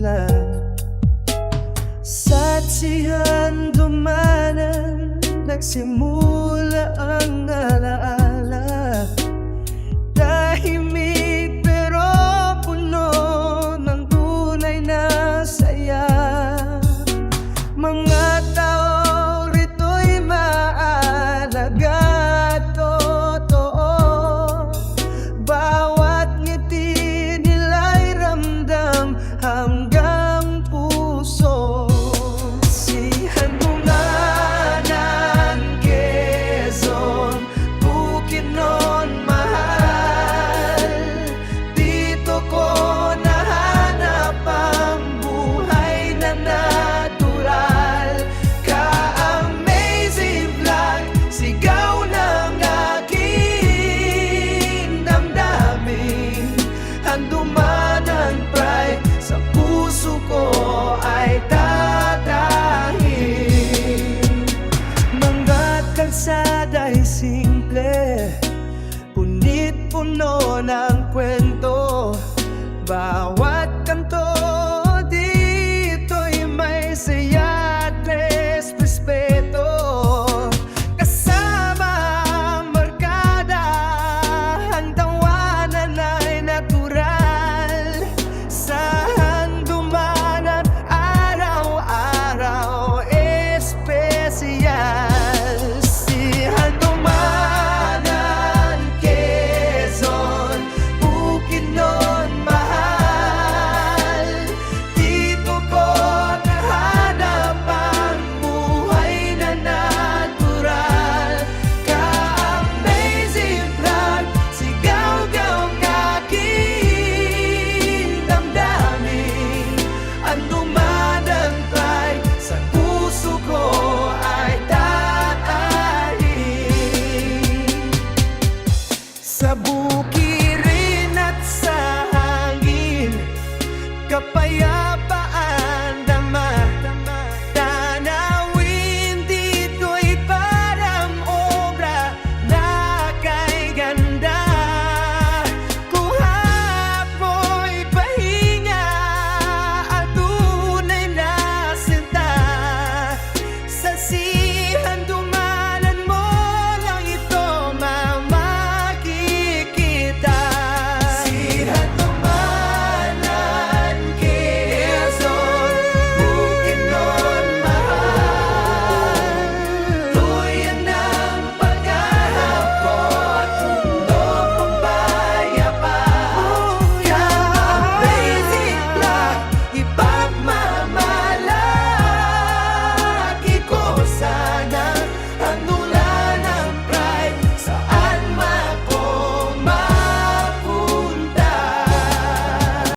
flag. Satsihan dumanan, nagsimula ang alaala. Tahimik pero puno ng tunay na saya. Mga tao rito'y maalaga at totoo. Bawat ngiti nila'y ramdam hanggang puso. Sihan Dunganan, Quezon, Bukidnon, mahal. Dito ko nahanap ang buhay na natural. Ka-amazing vlog, sigaw ng aking damdamin. Handumanan pride sa puso ko ay tatahin. Mga kalsada'y simple, punit-puno ng kwento. Bawat kanto dito'y may saya at respeto. Kasama ang barkada, ang tawanan ay natural. Sa Handumanan, araw-araw espesyal. Si Handumanan, Quezon, Bukidnon, mahal. Dito ko nahanap ang buhay na natural. Ka-amazing vlog, sigaw-gaw ng aking damdamin. Handumanan pride sa puso ko ay tatahin. Sa bukirin at sa hangin, kapayapaan